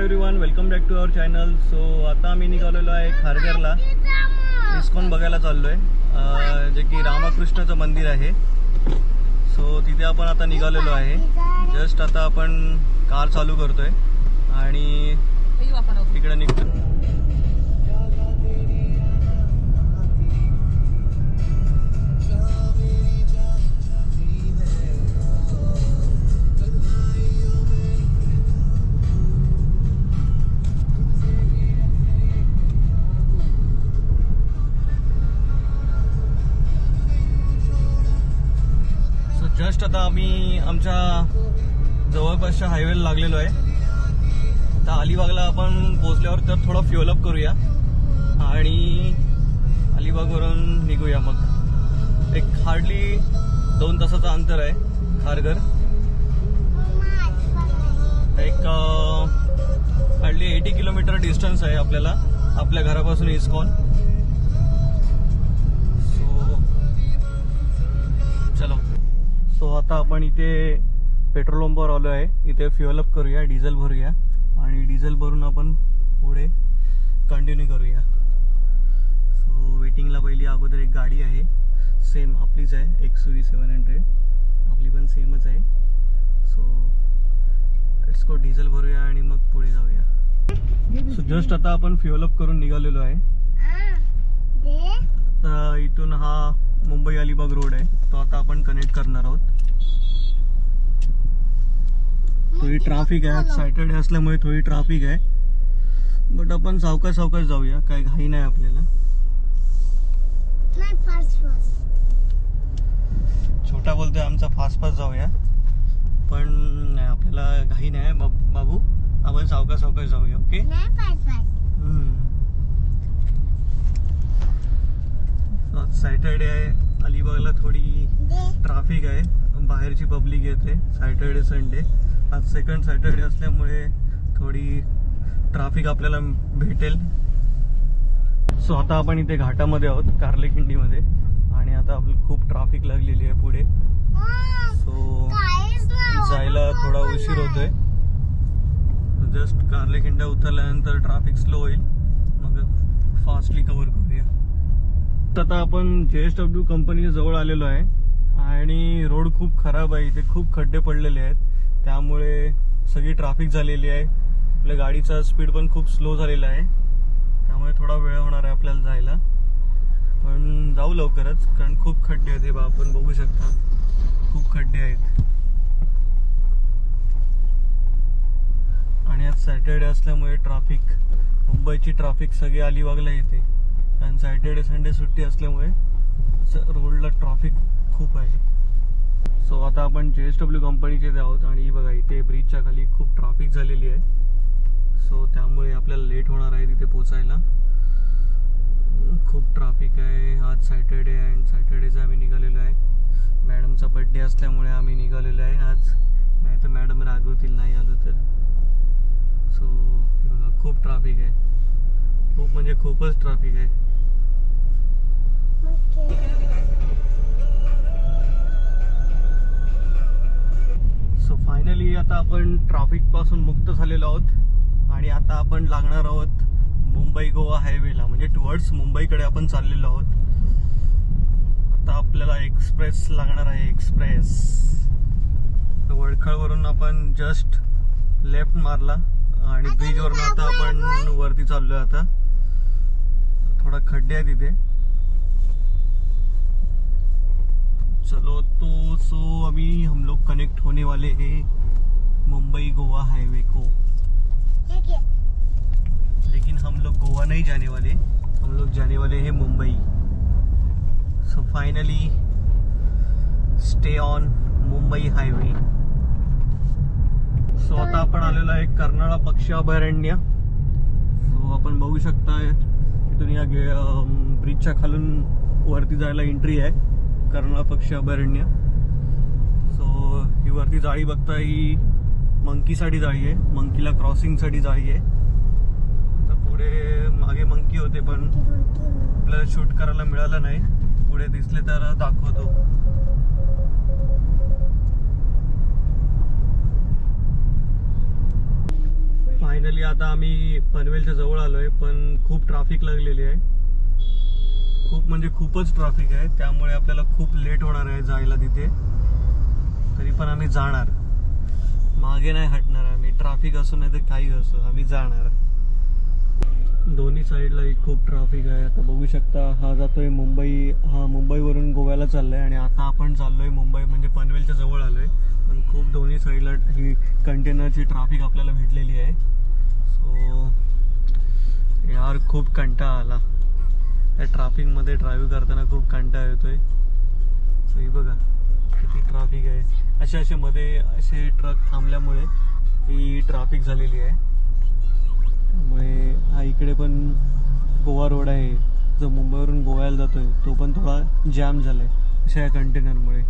Everyone, welcome back to our channel. So आता आम्ही निघालेलो आहे खारघरला. इस्कॉन बघायला चाललो आहे, जे की रामकृष्णाचं मंदिर आहे. सो तिथे आपण आता निघालेलो आहे. जस्ट आता आपण कार चालू करतोय आणि तिकडे निघतो. जस्ट आता आम्ही आमच्या जवळपासच्या हायवेला लागलेलो आहे. आता अलिबागला आपण पोहोचल्यावर तर थोडा फ्युअल अप करूया आणि अलिबागवरून निघूया. मग एक हार्डली 2 तासाचं अंतर आहे खारघर. एक हार्डली 80 किलोमीटर डिस्टन्स आहे आपल्याला आपल्या घरापासून इस्कॉन. चलो. सो आता आपण इथे पेट्रोल पंपावर आलो आहे. इथे फ्युअल अप करूया, डिझेल भरूया आणि डिझेल भरून आपण पुढे कंटिन्यू करूया. सो वेटिंगला पहिली अगोदर एक गाडी आहे, सेम आपलीच आहे, XUV 700. आपली पण सेमच आहे. सो लेट्स गो, डिझेल भरूया आणि मग पुढे जाऊया. सो जस्ट आता आपण फ्युअल अप करून निघालेलो आहे. आता इथून हा मुंबई अलिबाग रोड आहे, तो आता आपण कनेक्ट करणार आहोत. थोडी ट्रॅफिक आहे, आज सॅटर्डे असल्यामुळे थोडी ट्रॅफिक आहे, बट आपण सावकाश सावकाश जाऊया, काय घाई नाही आपल्याला. छोटा बोलतोय आमचा फास्ट फास्ट जाऊया, पण नाही आपल्याला घाई नाही बाबू, आपण सावकाश सावकाश जाऊया. ओके. सॅटर्डे आहे, अलिबागला थोडी ट्रॅफिक आहे, बाहेरची पब्लिक येते सॅटर्डे संडे. आज सेकंड सॅटर्डे असल्यामुळे थोडी ट्रॅफिक आपल्याला भेटेल. सो आता आपण इथे घाटामध्ये आहोत, कार्लेखिंडीमध्ये, आणि आता आपल्याला खूप ट्रॅफिक लागलेली आहे पुढे. सो जायला थोडा उशीर होतोय. जस्ट कार्लेखिंडा उतरल्यानंतर ट्रॅफिक स्लो होईल, मग फास्टली कव्हर करूया. आता आपण JSW कंपनीच्या जवळ आलेलो आहे आणि रोड खूप खराब आहे. इथे खूप खड्डे पडलेले आहेत, त्यामुळे सगळी ट्रॅफिक झालेली आहे. आपल्या गाडीचा स्पीड पण खूप स्लो झालेला आहे, त्यामुळे थोडा वेळ होणार आहे आपल्याला जायला, पण जाऊ लवकरच, कारण खूप खड्डे आहेत. हे बा आपण बघू शकता, खूप खड्डे आहेत. आणि आज सॅटर्डे असल्यामुळे ट्रॅफिक, मुंबईची ट्रॅफिक सगळी अलिबागला येते, कारण सॅटर्डे संडे सुट्टी असल्यामुळे रोडला ट्रॅफिक खूप आहे. सो आता आपण JSW कंपनीचे आहोत आणि बघा इथे ब्रिजच्या खाली खूप ट्रॅफिक झालेली आहे. सो त्यामुळे आपल्याला लेट होणार आहे तिथे पोचायला. खूप ट्रॅफिक आहे. आज सॅटर्डे आहे आणि सॅटर्डेचा आम्ही निघालेलो आहे. मॅडमचा बर्थडे असल्यामुळे आम्ही निघालेलो आहे आज, नाही तर मॅडम रागवतील नाही आलो तर. सो हे बघा खूप ट्रॅफिक आहे, खूप म्हणजे खूपच ट्रॅफिक आहे. सो फायनली आता आपण ट्रॅफिक पासून मुक्त झालेलो आहोत आणि आता आपण लागणार आहोत मुंबई गोवा हायवेला, म्हणजे टुवर्ड्स मुंबईकडे आपण चाललेलो आहोत. आता आपल्याला एक्सप्रेस लागणार आहे, एक्सप्रेस. वडखळवरून आपण जस्ट लेफ्ट मारला आणि ब्रिजवरून आता आपण वरती चाललोय. आता थोडा खड्डे आहे तिथे. चलो तो सो अभी हम लोग कनेक्ट होने वाले हैं मुंबई गोवा हाईवे को, लेकिन हम लोग गोवा नहीं जाने वाले, हम लोग जाने वाले हैं Mumbai. So finally stay on Mumbai highway. So आता आपण आलेलो आहे कर्नाळा पक्षी अभयारण्य. सो आपण बघू शकता इथून या ब्रिजच्या खालून वरती जायला एंट्री आहे कर्नाळा पक्षी अभयारण्य. सो ही वरती जाळी बघता, ही मंकीसाठी जाळी आहे, मंकीला क्रॉसिंगसाठी जाळी आहे. तर पुढे मागे मंकी होते पण आपल्याला शूट करायला मिळालं नाही, पुढे दिसले तर दाखवतो. फायनली आता आम्ही पनवेलच्या जवळ आलोय, पण खूप ट्रॅफिक लागलेली आहे. खूप म्हणजे खूपच ट्रॅफिक आहे, त्यामुळे आपल्याला खूप लेट होणार आहे जायला तिथे. तरी पण आम्ही जाणार, मागे नाही हटणार आम्ही. ट्रॅफिक असो नाही तर काही असो, आम्ही जाणार. दोन्ही साईडला खूप ट्रॅफिक आहे. आता बघू शकता, हा जातोय मुंबई, हा मुंबईवरून गोव्याला चाललाय आणि आता आपण चाललोय मुंबई म्हणजे पनवेलच्या जवळ आलोय. पण खूप दोन्ही साईडला ही कंटेनरची ट्रॅफिक आपल्याला भेटलेली आहे. सो यार खूप कंटाळा आला या ट्रॅफिकमध्ये. ड्राईव्ह करताना खूप कंटाळा येतोय. सो ही बघा किती ट्रॅफिक आहे. असे मध्ये असे ट्रक थांबल्यामुळे ही ट्रॅफिक झालेली आहे. त्यामुळे हा इकडे पण गोवा रोड आहे जो मुंबईवरून गोव्याला जातोय, तो पण थोडा जॅम झालाय अशा या कंटेनरमुळे.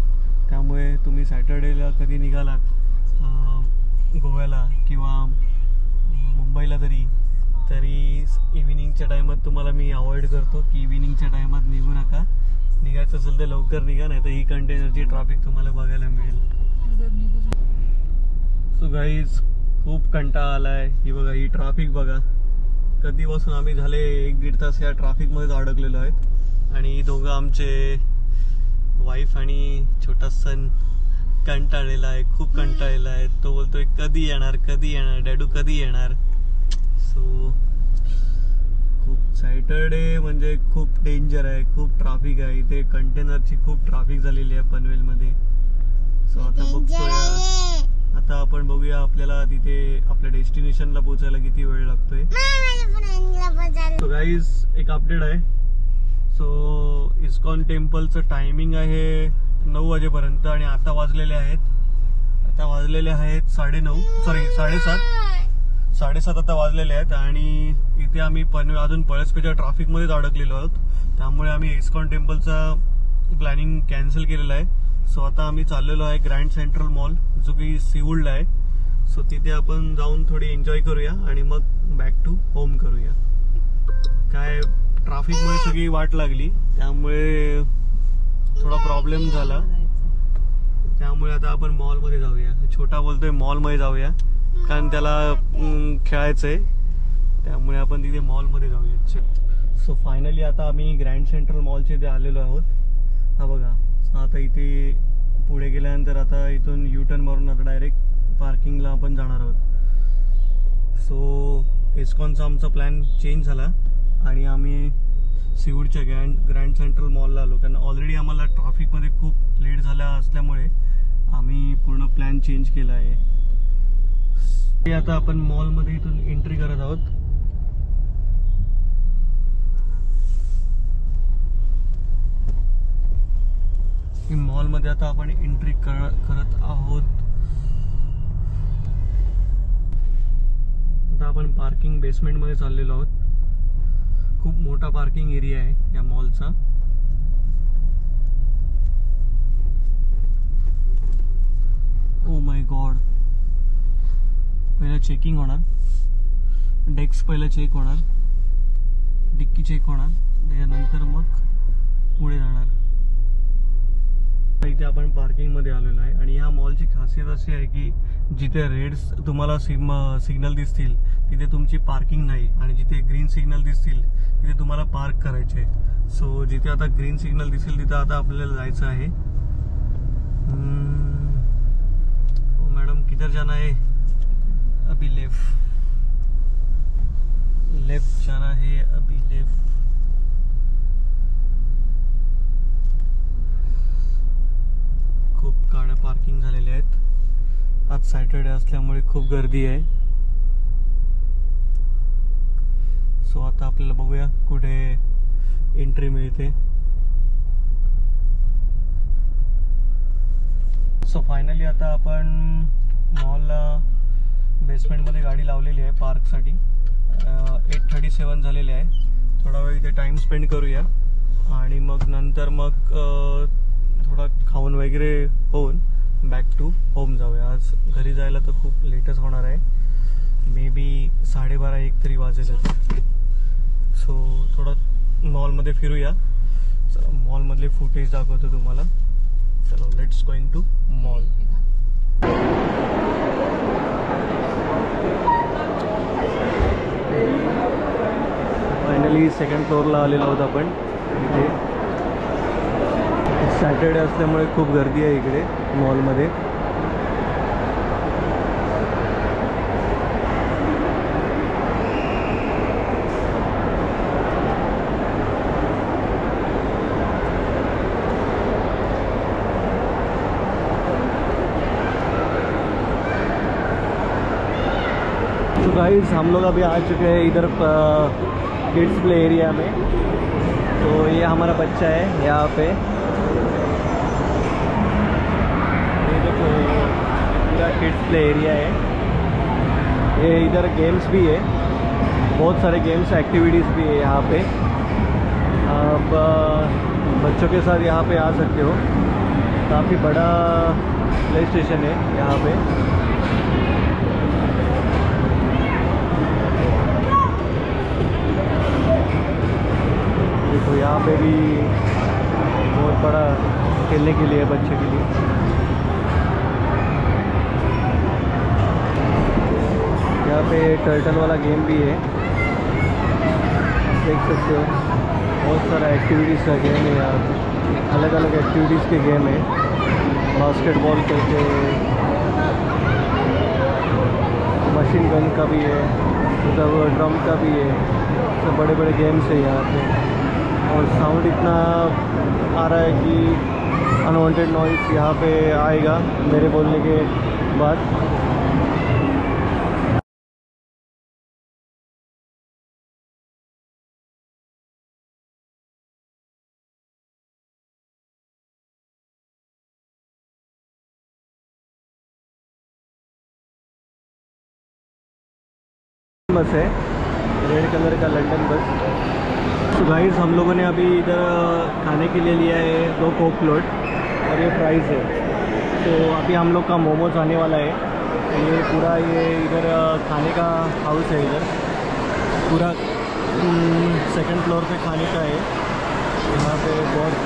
त्यामुळे तुम्ही सॅटर्डेला कधी निघालात गोव्याला किंवा मुंबईला तरी इव्हिनिंगच्या टायमात तुम्हाला मी अवॉइड करतो की इव्हिनिंगच्या टायमात निघू नका. निघायचं असेल तर लवकर निघा, नाही तर ही कंटेनरची ट्रॅफिक तुम्हाला बघायला मिळेल. सो गाईज खूप कंटाळा आलाय. ही बघा ही ट्रॅफिक बघा. कधीपासून आम्ही झाले 1-1.5 तास या ट्रॅफिकमध्येच अडकलेलो आहेत. आणि दोघं आमचे वाईफ आणि छोटा सन कंटाळलेला आहे, खूप कंटाळलेला आहे. तो बोलतोय कधी येणार डॅडू कधी येणार. सो खूप सॅटर्डे म्हणजे खूप डेंजर आहे, खूप ट्रॅफिक आहे इथे. कंटेनरची खूप ट्रॅफिक झालेली आहे पनवेलमध्ये. सो आता बघतोय, आता आपण बघूया आपल्याला तिथे आपल्या डेस्टिनेशनला पोहोचायला किती वेळ लागतोय. सो गाईज एक अपडेट आहे. सो इस्कॉन टेम्पलचं टायमिंग आहे 9 वाजेपर्यंत आणि आता वाजलेले आहेत 7:30 आता वाजलेले आहेत. आणि इथे आम्ही अजून पळसपेच्या ट्रॅफिकमध्येच अडकलेलो आहोत. त्यामुळे आम्ही इस्कॉन टेम्पलचा प्लॅनिंग कॅन्सल केलेला आहे. सो आता आम्ही चाललेलो आहे ग्रँड सेंट्रल मॉल जो की सिवूलला आहे. सो तिथे आपण जाऊन थोडी एन्जॉय करूया आणि मग बॅक टू होम करूया. काय ट्रॅफिकमुळे सगळी वाट लागली, त्यामुळे थोडा प्रॉब्लेम झाला. त्यामुळे आता आपण मॉलमध्ये जाऊया. छोटा बोलतोय मॉलमध्ये जाऊया कारण त्याला खेळायचंय, त्यामुळे आपण तिथे मॉलमध्ये जाऊया. सो फायनली आता आम्ही ग्रँड सेंट्रल मॉलच्या इथे आलेलो आहोत. हा बघा, आता इथे पुढे गेल्यानंतर आता इथून युटर्न मारून आता डायरेक्ट पार्किंगला आपण जाणार आहोत. सो इस्कॉनचा आमचा प्लॅन चेंज झाला आणि आम्ही सिवूडच्या ग्रँड सेंट्रल मॉलला आलो, कारण ऑलरेडी आम्हाला ट्रॅफिकमध्ये खूप लेट झाला असल्यामुळे आम्ही पूर्ण प्लॅन चेंज केला आहे. आता आपण मॉलमध्ये इथून एंट्री करत आहोत. मॉलमध्ये आता आपण एंट्री करत आहोत. आता आपण पार्किंग बेसमेंटमध्ये चाललेलो आहोत. खूप मोठा पार्किंग एरिया आहे या मॉलचा. ओ माय गॉड, पहिला चेकिंग होणार, डेस्क पहिला चेक होणार, डिक्की चेक होणार, त्यानंतर मग पुढे जाणार. इथे आपण पार्किंग मध्ये आलेलो आहे आणि ह्या मॉलची खासियत अशी आहे की जिथे रेड तुम्हाला सिग्नल दिसतील तिथे तुमची पार्किंग नाही आणि जिथे ग्रीन सिग्नल दिसतील तिथे तुम्हाला पार्क करायचे. सो जिथे आता ग्रीन सिग्नल दिसेल तिथे आता आपल्याला जायचं आहे. ओ मॅडम किधर जाना है? अभी लेफ्ट जाना है, अभी लेफ्ट. खूप गाड्या पार्किंग झालेल्या आहेत. आज सॅटर्डे असल्यामुळे खूप गर्दी आहे. सो आता आपल्याला बघूया कुठे एंट्री मिळते. सो फायनली आता आपण मॉलला बेसमेंटमध्ये गाडी लावलेली आहे पार्कसाठी. 8:37 झालेले आहे. थोडा वेळ इथे टाइम स्पेंड करूया आणि मग नंतर मग थोडा खाऊन वगैरे होऊन बॅक टू होम जाऊया. आज घरी जायला तर खूप लेटच होणार आहे. मे बी 12:30-1 तरी वाजेल. सो थोडं मॉलमध्ये फिरूया. मॉलमधले फुटेज दाखवतो तुम्हाला. चलो let's going to mall. Finally second फ्लोअरला आलेलो आहोत आपण. इथे सॅटर्डे असल्यामुळे खूप गर्दी आहे इकडे मॉलमध्ये. तो गाइस हम लोग अभी आ चुके हैं इधर किड्स प्ले एरिया में. तो ये हमारा बच्चा है यहाँ पे. ये देखो पूरा किड्स प्ले एरिया है. ये इधर गेम्स भी है, बहुत सारे गेम्स एक्टिविटीज़ भी है यहाँ पे. आप बच्चों के साथ यहाँ पे आ सकते हो. काफ़ी बड़ा प्ले स्टेशन है यहाँ पे. देखो यहाँ पे भी बहुत बड़ा खेलने के लिए बच्चे के लिए. यहाँ पे टर्टल वाला गेम भी है, देख सकते हो. बहुत सारा एक्टिविटीज़ का गेम है यहाँ पे. अलग अलग एक्टिविटीज़ के गेम है. बास्केटबॉल करके, मशीन गन का भी है, मतलब ड्रम का भी है. सब बड़े बड़े गेम्स है यहाँ पे. और साउंड इतना आ रहा है कि अनवांटेड नॉइस यहाँ पे आएगा मेरे बोलने के बाद. बस है रेड कलर का लंदन बस. तो गाइस हम लोगों ने अभी इधर खाने के लिए लिया है 2 कोक फ्लोट और ये फ्राइज़ है. तो अभी हम लोग का मोमोज आने वाला है. ये पूरा ये इधर खाने का हाउस है. इधर पूरा सेकंड फ्लोर पे खाने का है. यहाँ पे बहुत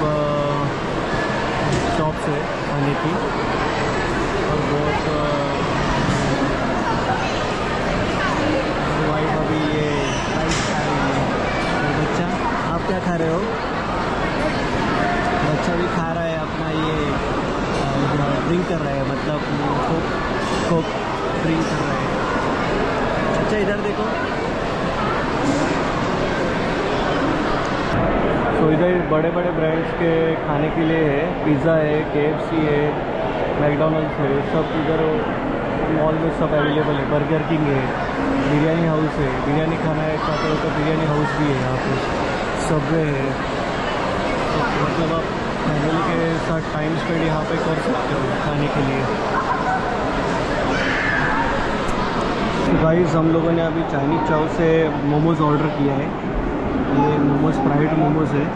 शॉप्स है खाने की और बहुत वाइफ अभी ये राइस खा रही है. बच्चा आप क्या खा रहे हो? बच्चा भी खा रहा है अपना ये ड्रिंक कर रहा है, मतलब कोक ड्रिंक कर रहा है. अच्छा इधर देखो. तो इधर बड़े बड़े ब्रांड्स के खाने के लिए है. पिज़्ज़ा है, KFC है, मैकडोनल्ड्स है, सब इधर मॉल में सब अवेलेबल है. बर्गर किंग है, बिरयानी हाउस है. बिरयानी खाना है चाहते हो तो बिरयानी हाउस भी है यहाँ पे. सबवे है. तो मतलब आप फैमिली के साथ टाइम स्पेंड यहाँ पे कर सकते हो खाने के लिए. तो गाइस हम लोगों ने अभी चाइनीज़ चाव से मोमोज़ ऑर्डर किया है. ये मोमोज़ फ्राइड मोमोज़ है,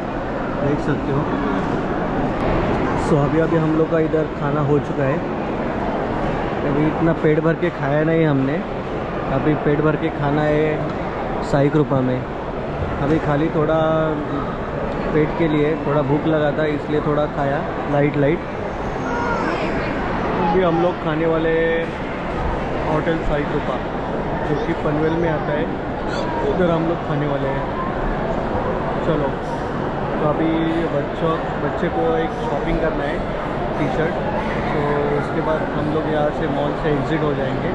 देख सकते हो. सो अभी हम लोग का इधर खाना हो चुका है. अभी इतना पेट भर के खाया नहीं हमने. अभी पेट भर के खाना है 60 रुपये में. अभी खाली थोड़ा पेट के लिए थोड़ा भूख लगा था इसलिए थोड़ा खाया लाइट. अभी हम लोग खाने वाले होटल 60 रुपये जो कि पनवेल में आता है, उधर हम लोग खाने वाले हैं. चलो तो अभी बच्चे को एक शॉपिंग करना है, टी-शर्ट. तो उसके बाद हम लोग यहाँ से मॉल से एग्ज़िट हो जाएंगे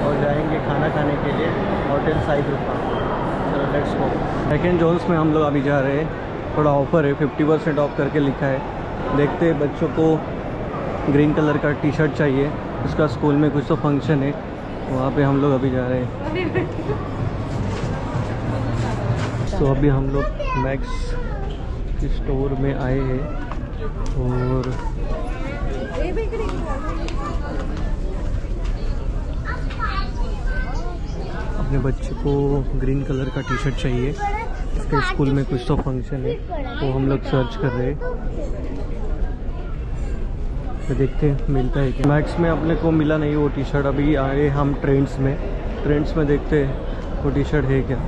और जाएंगे खाना खाने के लिए होटल 60 रुपये. चलो लेट्स गो. सेकेंड जोन्स में हम लोग अभी जा रहे हैं. थोड़ा ऑफ़र है, 50% ऑफ करके लिखा है. देखते हैं बच्चों को ग्रीन कलर का टी-शर्ट चाहिए. उसका स्कूल में कुछ तो फंक्शन है, वहाँ पे हम लोग अभी जा रहे हैं. तो अभी हम लोग मैक्स स्टोर में आए हैं और अपने बच्चे को ग्रीन कलर का टी-शर्ट चाहिए. उसके स्कूल में कुछ तो फंक्शन है, तो हम लोग सर्च कर रहे हैं. तो देखते हैं मिलता है क्या. मैक्स में अपने को मिला नहीं वो टी-शर्ट. अभी आए हम ट्रेंड्स में देखते हैं वो टी-शर्ट है क्या.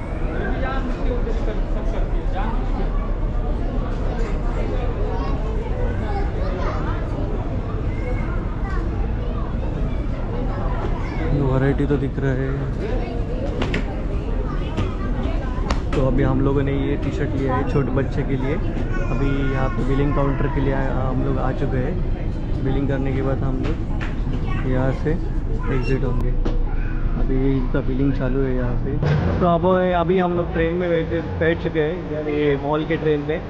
वैरायटी तो दिख रहा है. तो अभी हम लोगों ने ये टी शर्ट लिया है छोटे बच्चे के लिए। अभी यहाँ पे बिलिंग काउंटर के लिए हम लोग आ चुके हैं। बिलिंग करने के बाद हम लोग यहाँ से एग्ज़िट होंगे। अभी इनका बिलिंग चालू है यहाँ पे। तो अब अभी हम लोग ट्रेन में बैठ चुके हैं, यानी मॉल के ट्रेन में।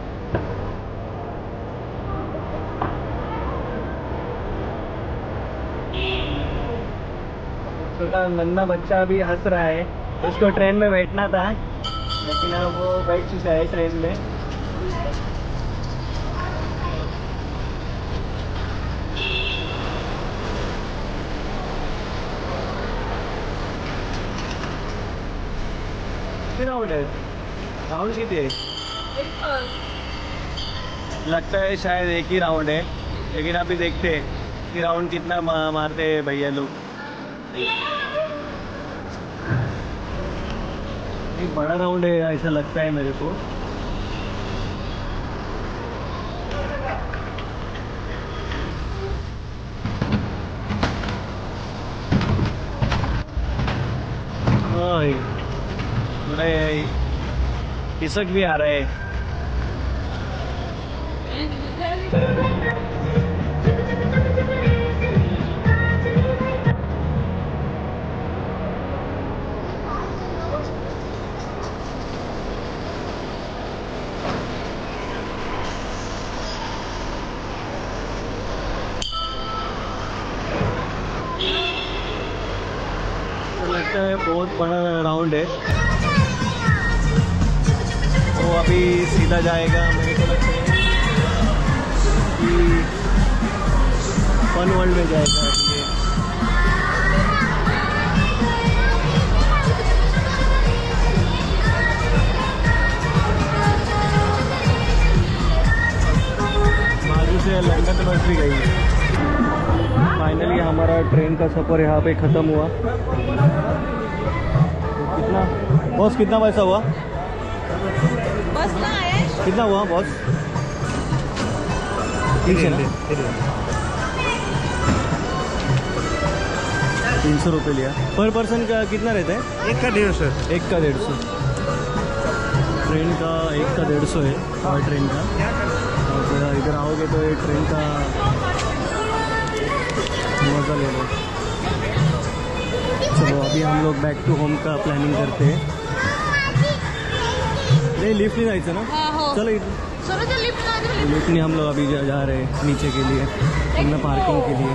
छोटा नन्हा बच्चा अभी हंस रहा है, उसको ट्रेन में बैठना था, लेकिन अब वो बैठ चुका है ट्रेन में। राउंड है, राउंड कितने है? लगता है शायद एक ही राउंड है, लेकिन अभी देखते हैं कि राउंड कितना मारते हैं भैया लोग। एक बड़ा राउंड है ऐसा लगता है मेरे को। खिसक भी आ रहे हैं। लगता है बहुत बड़ा राउंड है। वो अभी सीधा जाएगा, मेरे को लगता है कि फन वर्ल्ड में जाएगा अभी ये। बाजू से लंदन बस भी गई। फाइनली हमारा ट्रेन का सफ़र यहाँ पे ख़त्म हुआ। कितना बॉस, कितना पैसा हुआ? बस ना आया कितना हुआ बॉस? ठीक है ना? 300 रुपये लिया। पर पर्सन का कितना रहता है? एक का 150। एक का 150। ट्रेन का एक का 150 है, और ट्रेन का। और इधर आओगे तो एक ट्रेन का मज़ा ले लो। चलो अभी हम लोग बैक टू होम का प्लानिंग करते हैं। नहीं, लिफ्ट नहीं जायचं ना? चलो लिफ्ट नहीं, हम लोग अभी जा रहे हैं नीचे के लिए, अपना पार्किंग के लिए।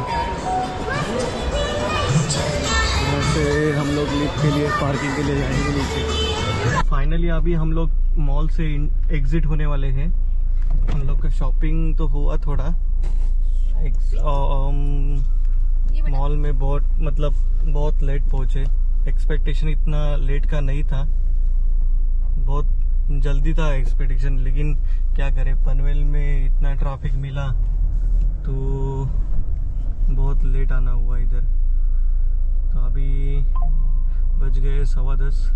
वैसे हम लोग लिफ्ट के लिए, पार्किंग के लिए जाएंगे नीचे। फाइनली अभी हम लोग मॉल से एग्जिट होने वाले हैं। हम लोग का शॉपिंग तो हुआ थोड़ा। मॉल में बहुत लेट पहुंचे। एक्सपेक्टेशन इतना लेट का नहीं था, बहुत जल्दी था एक्सपेक्टेशन, लेकिन क्या करें, पनवेल में इतना ट्रैफिक मिला तो बहुत लेट आना हुआ इधर। तो अभी बज गए 10:15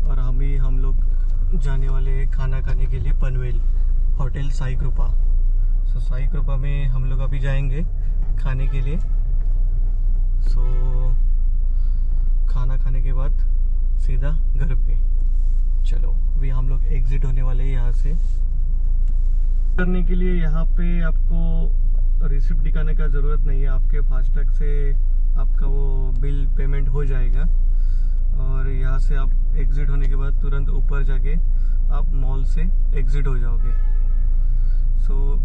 और अभी हम लोग जाने वाले हैं खाना खाने के लिए पनवेल, होटल साई कृपा। सो साई कृपा में हम लोग अभी जाएंगे खाने के लिए। सो खाना खाने के बाद सीधा घर पे। चलो अभी हम लोग एग्जिट होने वाले हैं यहाँ से। करने के लिए यहाँ पे आपको रिसिप्ट दिखाने का ज़रूरत नहीं है, आपके फास्टैग से आपका वो बिल पेमेंट हो जाएगा। और यहाँ से आप एग्जिट होने के बाद तुरंत ऊपर जाके आप मॉल से एग्जिट हो जाओगे। सो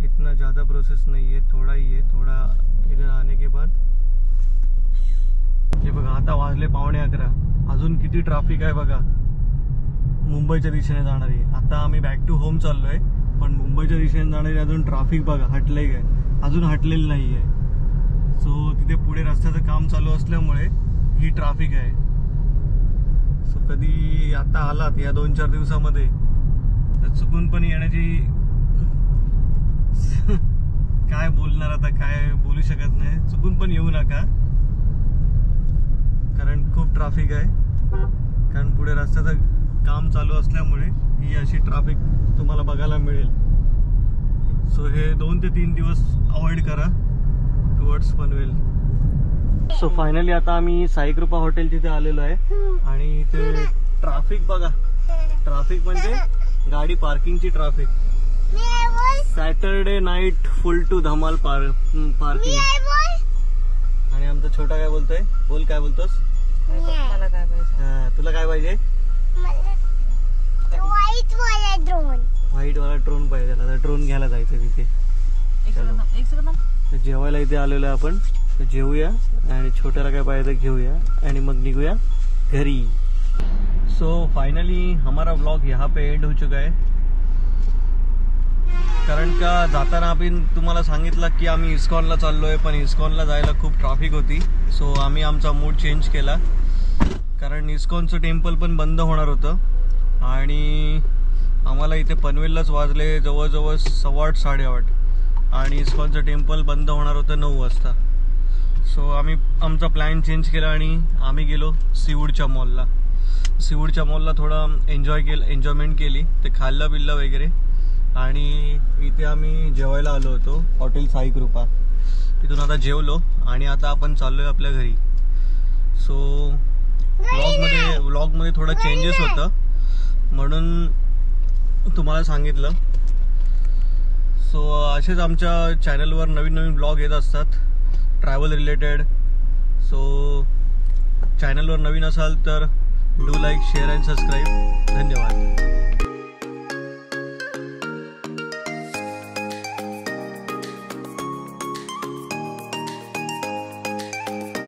इतना ज़्यादा प्रोसेस नहीं है, थोड़ा ही है। थोड़ा इधर आने के बाद हे बघा, आता वाजले 11:15, अजून किती ट्रॅफिक आहे बघा मुंबईच्या दिशेने जाणारी। आता आम्ही बॅक टू होम चाललोय, पण मुंबईच्या दिशेने जाणारी अजून ट्रॅफिक बघा हटले काय, अजून हटलेली नाहीये। सो तिथे पुढे रस्त्याचं काम चालू असल्यामुळे ही ट्रॅफिक आहे। सो कधी आता आलात या 2-4 दिवसामध्ये तर चुकून पण येण्याची काय बोलणार, आता काय बोलू शकत नाही। चुकून पण येऊ नका, कारण खूप ट्रॅफिक आहे। कारण पुढे रस्त्याचं काम चालू असल्यामुळे ही अशी ट्रॅफिक तुम्हाला बघायला मिळेल। सो हे 2 ते 3 दिवस अवॉइड करा टुवर्ड्स पनवेल। सो फायनली आता आम्ही साई कृपा हॉटेल तिथे आलेलो आहे आणि इथे ट्रॅफिक बघा. ट्रॅफिक म्हणजे गाडी पार्किंगची traffic. Saturday night full to धमाल पार्किंग. आणि आमचा छोटा काय बोलतोय? बोल काय बोलतोस? मला काय पाहिजे? तुला काय पाहिजे? व्हाईट वाला ड्रोन पाहिजे. आता ड्रोन घ्यायला जायचं तिथे. एक सेकंद. जेवायला इथे आलेलो आहे आपण. तर जेवूया आणि छोट्याला काय पाहिजे तर घेऊया आणि मग निघूया घरी. सो फाइनली हमारा व्लॉग यहाँ पे एंड हो चुका है. कारण का जाताना आपण तुम्हाला सांगितलं की आम्ही इस्कॉनला चाललोय, पण इस्कॉनला जायला खूप ट्रॅफिक होती. सो आम्ही आमचा मूड चेंज केला कारण इस्कॉनचं टेम्पल पण बंद होणार होतं आणि आम्हाला इथे पनवेललाच वाजले जवळजवळ 8:15 8:30 आणि इस्कॉनचं टेम्पल बंद होणार होतं 9 वाजता. सो आम्ही आमचा प्लॅन चेंज केला आणि आम्ही गेलो सीवूडच्या मॉलला. सीवूडच्या मॉलला थोडं एन्जॉयमेंट केली. ते खाल्लं बिल्लं वगैरे आणि इथे आम्ही जेवायला आलो होतो हॉटेल साई कृपा. तिथून आता जेवलो आणि आता आपण चाललोय आपल्या घरी. सो व्लॉगमध्ये थोडं चेंजेस होतं म्हणून तुम्हाला सांगितलं. सो असेच आमच्या चॅनलवर नवीन नवीन ब्लॉग येत असतात ट्रॅव्हल रिलेटेड. सो चॅनलवर नवीन असाल तर do like, share and subscribe. धन्यवाद.